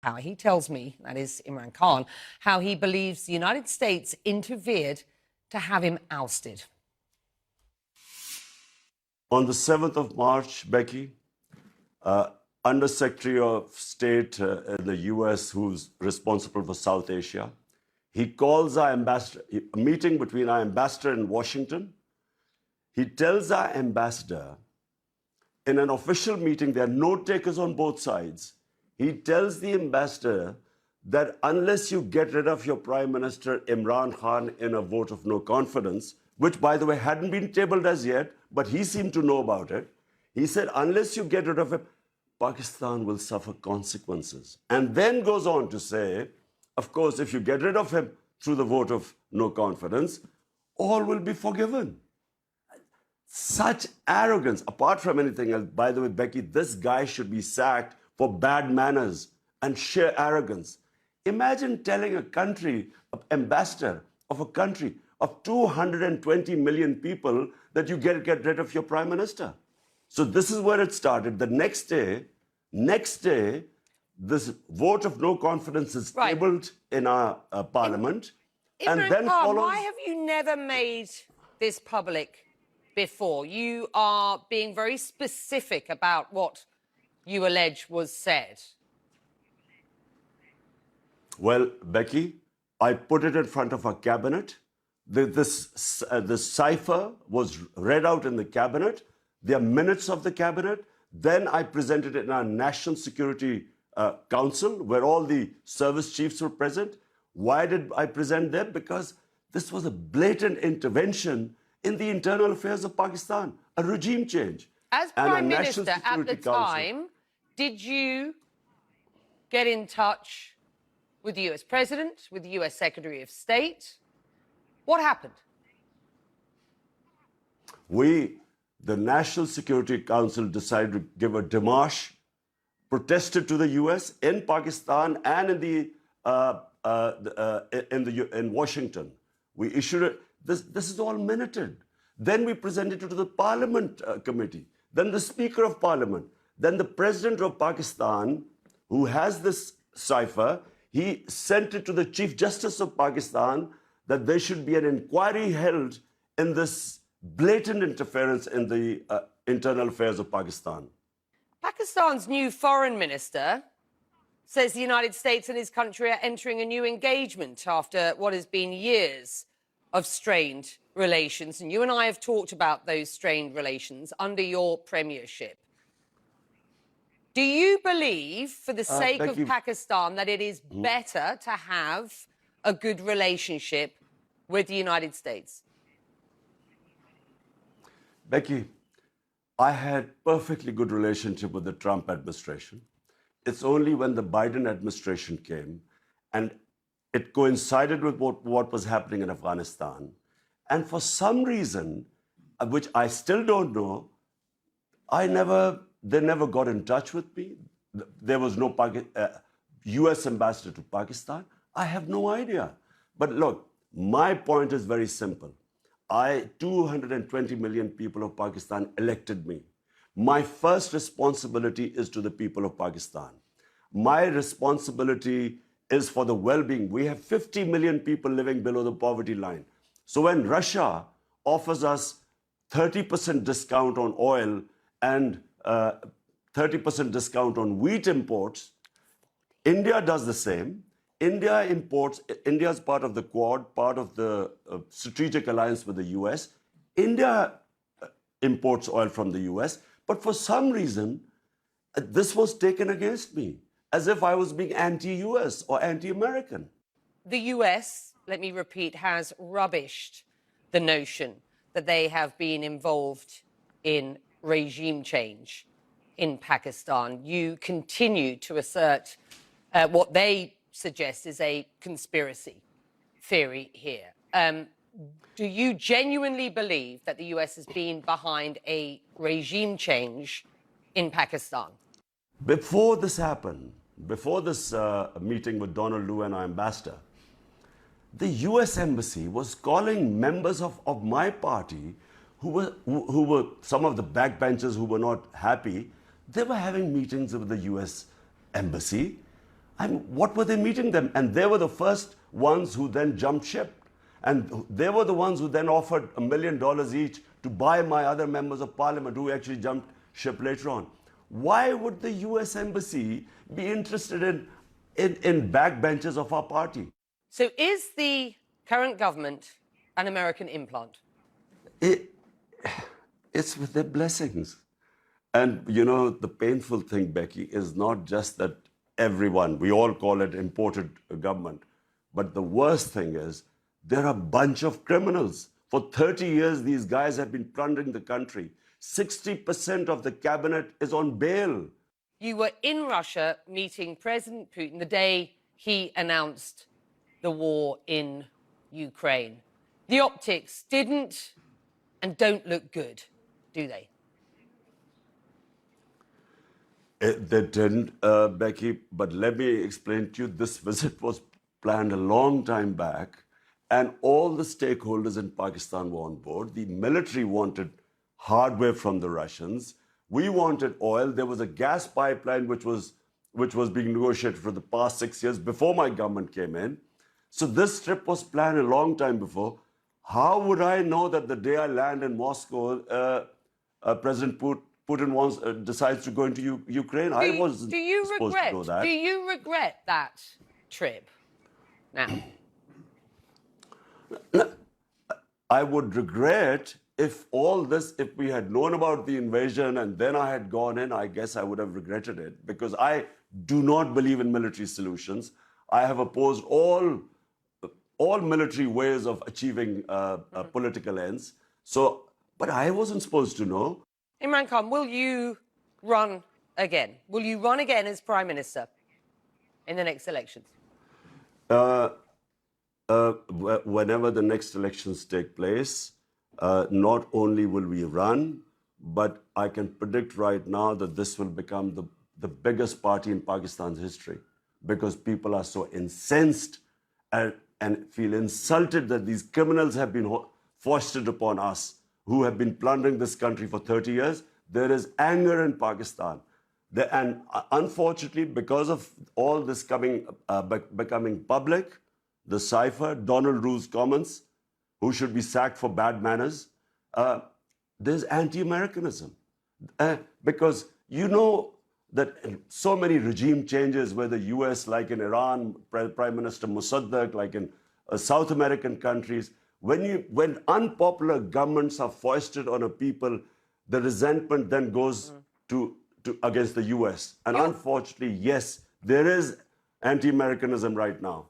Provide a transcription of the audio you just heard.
how he tells me, that is Imran Khan, how he believes the United States interfered to have him ousted. On the 7th of March, Becky, Under Secretary of State in the US, who's responsible for South Asia, he calls our ambassador, a meeting between our ambassador in Washington. He tells our ambassador, in an official meeting, there are note takers on both sides. He tells the ambassador that unless you get rid of your Prime Minister Imran Khan in a vote of no confidence, which, by the way, hadn't been tabled as yet, but he seemed to know about it, he said, unless you get rid of him, Pakistan will suffer consequences. And then goes on to say, of course, if you get rid of him through the vote of no confidence, all will be forgiven. Such arrogance, apart from anything else. By the way, Becky, this guy should be sacked for bad manners and sheer arrogance. Imagine telling a country, an ambassador of a country of 220 million people that you get rid of your prime minister. So this is where it started. The next day, this vote of no confidence is tabled in our parliament. And then follows... Why have you never made this public before? You are being very specific about what you allege was said. Well, Becky, I put it in front of our cabinet. This cipher was read out in the cabinet. There are minutes of the cabinet. Then I presented it in our National Security Council, where all the service chiefs were present. Why did I present them? Because this was a blatant intervention in the internal affairs of Pakistan, a regime change. As Prime Minister at the time, did you get in touch with the US President, with the US Secretary of State? What happened? The National Security Council decided to give a démarche, protested to the US in Pakistan and in Washington. We issued it. This is all minuted. Then we presented it to the Parliament Committee, then the Speaker of Parliament, then the President of Pakistan, who has this cipher, he sent it to the Chief Justice of Pakistan that there should be an inquiry held in this blatant interference in the internal affairs of Pakistan. Pakistan's new foreign minister says the United States and his country are entering a new engagement after what has been years of strained relations. And you and I have talked about those strained relations under your premiership. Do you believe, for the sake of Pakistan, that it is better to have a good relationship with the United States? Becky, I had perfectly good relationship with the Trump administration. It's only when the Biden administration came and it coincided with what was happening in Afghanistan. And for some reason, which I still don't know, they never got in touch with me. There was no US ambassador to Pakistan. I have no idea. But look, my point is very simple. 220 million people of Pakistan elected me. My first responsibility is to the people of Pakistan. My responsibility is for the well-being. We have 50 million people living below the poverty line. So when Russia offers us 30% discount on oil and 30% discount on wheat imports, India does the same. India is part of the Quad, part of the strategic alliance with the US. India imports oil from the US, but for some reason, this was taken against me, as if I was being anti-US or anti-American. The US, let me repeat, has rubbished the notion that they have been involved in regime change in Pakistan. You continue to assert what they suggest is a conspiracy theory here. Do you genuinely believe that the US has been behind a regime change in Pakistan? Before this happened, before this meeting with Donald Lu and our ambassador, the US Embassy was calling members of my party who were some of the backbenchers who were not happy. They were having meetings with the US Embassy. What were they meeting them? And they were the first ones who then jumped ship. And they were the ones who then offered $1 million each to buy my other members of parliament who actually jumped ship later on. Why would the US Embassy be interested in backbenchers of our party? So is the current government an American implant? It's with their blessings. And, you know, the painful thing, Becky, is not just that everyone, we all call it imported government, but the worst thing is they're a bunch of criminals. For 30 years, these guys have been plundering the country. 60% of the cabinet is on bail. You were in Russia meeting President Putin the day he announced the war in Ukraine. The optics didn't and don't look good, do they? They didn't, Becky, but let me explain to you, this visit was planned a long time back, and all the stakeholders in Pakistan were on board. The military wanted hardware from the Russians. We wanted oil. There was a gas pipeline which was being negotiated for the past 6 years before my government came in. So this trip was planned a long time before. How would I know that the day I land in Moscow, President Putin decides to go into Ukraine? I wasn't supposed to know that. Do you regret that trip now? I would regret if we had known about the invasion and then I had gone in, I guess I would have regretted it, because I do not believe in military solutions. I have opposed all military ways of achieving political ends. So, but I wasn't supposed to know. Imran Khan, will you run again? Will you run again as Prime Minister in the next elections? Whenever the next elections take place, not only will we run, but I can predict right now that this will become the biggest party in Pakistan's history, because people are so incensed and feel insulted that these criminals have been foisted upon us, who have been plundering this country for 30 years. There is anger in Pakistan. And unfortunately, because of all this becoming public, the cipher, Donald Rue's comments, who should be sacked for bad manners, there's anti-Americanism. Because you know that so many regime changes, where the US, like in Iran, Prime Minister Mossadegh, like in South American countries, when unpopular governments are foisted on a people, the resentment then goes to against the US. And unfortunately, yes, there is anti-Americanism right now.